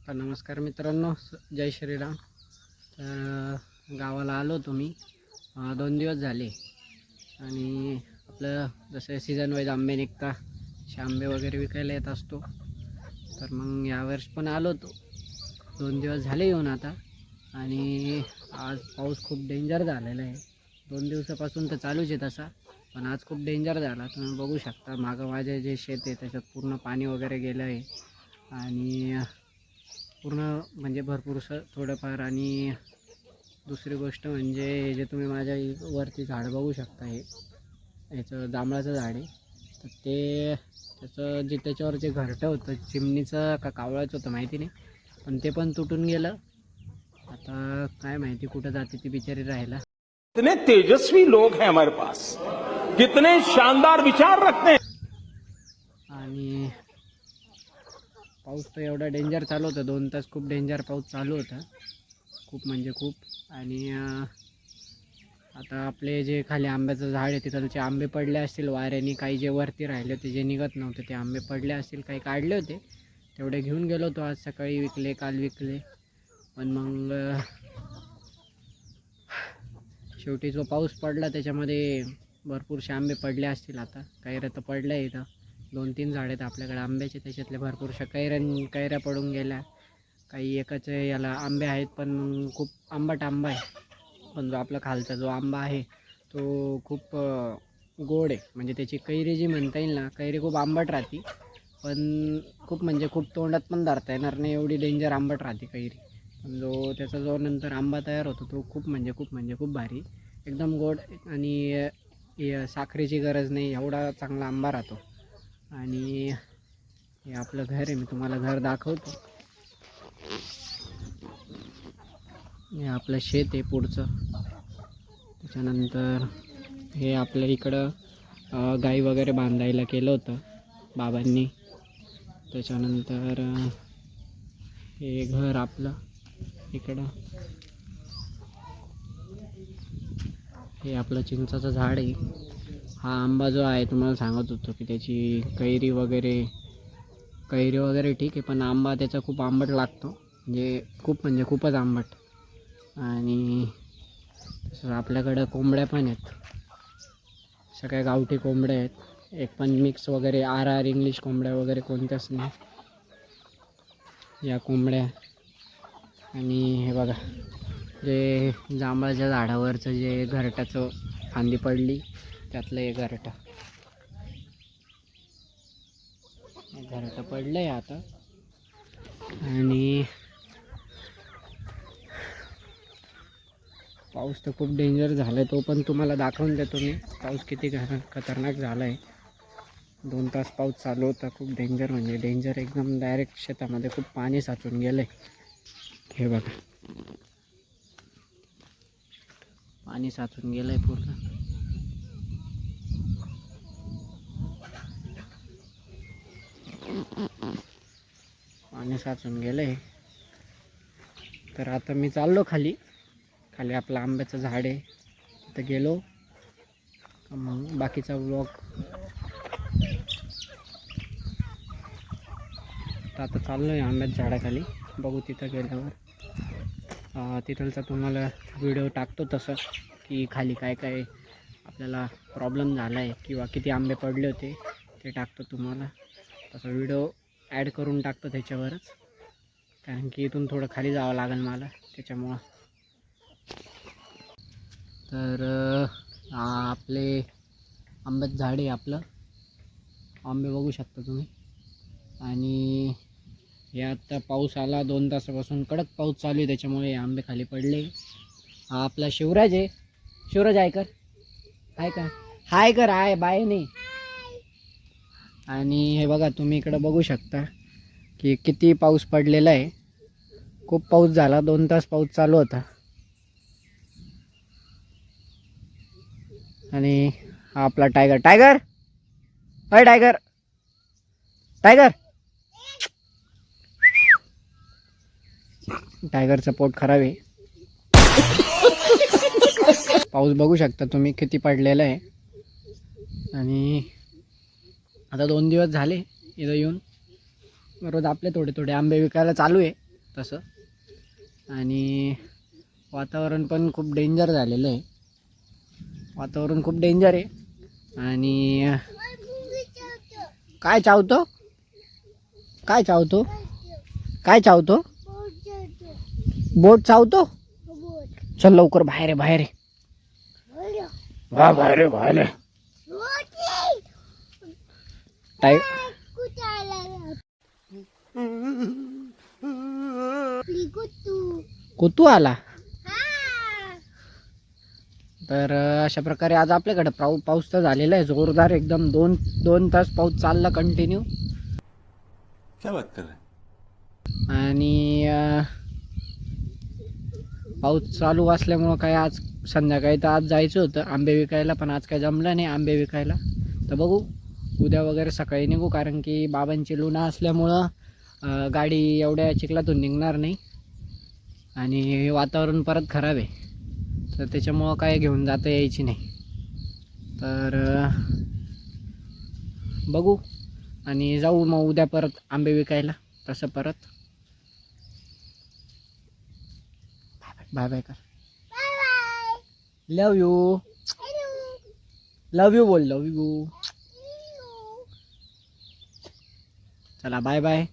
नमस्कार मित्रांनो, जय श्रीराम. तर गावाला आलो तुम्ही 2 दिवस झाले आणि आपलं जसं सीझन वाईज आंबे निघता आंबे वगैरे विकायला येत असतो. तर मग यावर्षी पण आलो तो 2 दिवस झाले येऊन आता. आणि आज पाऊस खूप डेंजर झालेला आहे. 2 दिवसापासून तर चालूच आहे तसा, पण आज खूप डेंजर झाला. तुम्ही बघू शकता मागं माझे जे शेत आहे त्याच्यात पूर्ण पाणी वगैरे गेलं आहे आणि पूर्ण म्हणजे भरपूरसं थोडंफार. आणि दुसरी गोष्ट म्हणजे हे जे तुम्ही माझ्या वरती झाड बघू शकता, हे याचं जांभळाचं झाड आहे. तर ते त्याचं जे त्याच्यावर जे घरटं होतं चिमणीचं का कावळाचं होतं माहिती नाही, पण ते पण तुटून गेलं. आता काय माहिती कुठं जाते ती बिचारी राहायला. कितने तेजस्वी लोग हैं हमारे पास, कितने शानदार विचार रखते हैं. आणि पाऊस तर एवढा डेंजर चालू होता, 2 तास खूप डेंजर पाऊस चालू होता, खूप म्हणजे खूप. आणि आता आपले जे खाली आंब्याचं झाड आहे तिथलचे आंबे पडले असतील वाऱ्याने. काही जे वरती राहिले होते जे निघत नव्हते ते आंबे पडले असतील, काही काढले होते तेवढे घेऊन गेलो होतो. आज सकाळी विकले, काल विकले. पण मग शेवटी जो पाऊस पडला त्याच्यामध्ये भरपूरसे आंबे पडले असतील. आता कैऱ्या तर पडल्या इथं, 2-3 झाड आहेत आपल्याकडे आंब्याचे, त्याच्यातले भरपूरशा कैऱ्या पडून गेल्या. काही एकाच याला आंबे आहेत पण खूप आंबट आंबा आहे. पण जो आपला खालचा जो आंबा आहे तो खूप गोड आहे. म्हणजे त्याची कैरी जी म्हणता येईल ना, कैरी खूप आंबट राहते, पण खूप म्हणजे खूप तोंडात पण धरता येणार नाही एवढी डेंजर आंबट राहते कैरी. पण त्याचा जो नंतर आंबा तयार होतो तो खूप म्हणजे खूप भारी, एकदम गोड. आणि साखरेची गरज नाही, एवढा चांगला आंबा राहतो. आणि हे आपलं घर आहे, मी तुम्हाला घर दाखवतो. हे आपलं शेत आहे पुढचं. त्याच्यानंतर हे आपल्या इकडं गाई वगैरे बांधायला केलं होतं बाबांनी. त्याच्यानंतर हे घर आपलं इकडं. हे आपलं चिंचाचं झाड आहे. हा आंबा जो आहे तुम्हाला सांगत होतो की त्याची कैरी वगैरे ठीक आहे, पण आंबा त्याचा खूप आंबट लागतो, म्हणजे खूपच आंबट. आणि तसं आपल्याकडं कोंबड्या पण आहेत, सगळ्या गावठी कोंबड्या आहेत. एक पण मिक्स वगैरे आर इंग्लिश कोंबड्या वगैरे कोणत्याच नाही, या कोंबड्या. आणि हे बघा जे जांभळाच्या झाडावरचं जे घरटाचं फांदी पडली त्यातलं हे घरटं पडलं आहे आता. आणि पाऊस तर खूप डेंजर झाला आहे, तो पण तुम्हाला दाखवून देतो मी. पाऊस किती खतरनाक झाला आहे. 2 तास पाऊस चालू होता, खूप डेंजर म्हणजे डेंजर एकदम. डायरेक्ट शेतामध्ये खूप पाणी साचून गेलं आहे. हे बघा पाणी साचून गेलं आहे पूर्ण. पाणी साचून गेलं आहे. तर आता मी चाललो खाली आपलं आंब्याचं झाड आहे तिथं गेलो, मग बाकीचा व्लॉग. तर आता चाललो आहे आंब्याच्या झाडाखाली, बघू तिथं गेल्यावर तिथलचा तुम्हाला व्हिडिओ टाकतो तसं, की खाली काय काय आपल्याला प्रॉब्लेम झाला आहे किंवा किती आंबे पडले होते ते टाकतो तुम्हाला. तसा व्हिडिओ ॲड करून टाकतो त्याच्यावरच, कारण की इथून थोडं खाली जावं लागेल मला त्याच्यामुळं. तर आपले आंब्याचं झाड आहे आपलं, आंबे बघू शकता तुम्ही. आणि हे आता पाऊस आला 2 तासापासून कडक पाऊस चालू आहे, त्याच्यामुळे आंबे खाली पडले. हा आपला शिवराज आहे. शिवराज आहे कर, हाय का, हाय कर, हाय बाय नाही. आणि हे बघा तुम्ही इकडं बघू शकता की किती पाऊस पडलेला आहे, खूप पाऊस झाला. 2 तास पाऊस चालू होता. आणि हा आपला टायगर अय टायगर टायगरचं पोट खराब आहे. पाऊस बघू शकता तुम्ही किती पडलेला आहे. आणि आता 2 दिवस झाले इथं येऊन, रोज आपले थोडे थोडे आंबे विकायला चालू आहे. तसं. आणि वातावरण पण खूप डेंजर झालेलं आहे. वातावरण खूप डेंजर आहे. आणि काय चावतो? काय चावतो? काय चावतो? बोट चावतो? चल लवकर बाहेर आहे, बाहेर आहे. वा बाहेर आहे, बाहेर आहे. टाय कुतू आला. तर अशा प्रकारे आज आपल्याकडे पाऊस तर झालेला आहे जोरदार एकदम. दोन तास पाऊस चालला कंटिन्यू. क्या बात कर रहे हैं? आणि पाऊस चालू असल्यामुळं काय आज संध्याकाळी तर आज जायचं होतं आंबे विकायला, पण आज काय जमलं नाही आंबे विकायला. तर बघू उद्या वगैरे सकाळी निघू, कारण की बाबांची लुना असल्यामुळं गाडी एवढ्या चिखलातून निघणार नाही. आणि वातावरण परत खराब आहे, तर त्याच्यामुळं काय घेऊन जाता यायची नाही. तर बघू आणि जाऊ मग उद्या परत आंबे विकायला तसं परत. बाय बाय कर. लव यू. लव यू बोल, लव यू. चला बाय बाय.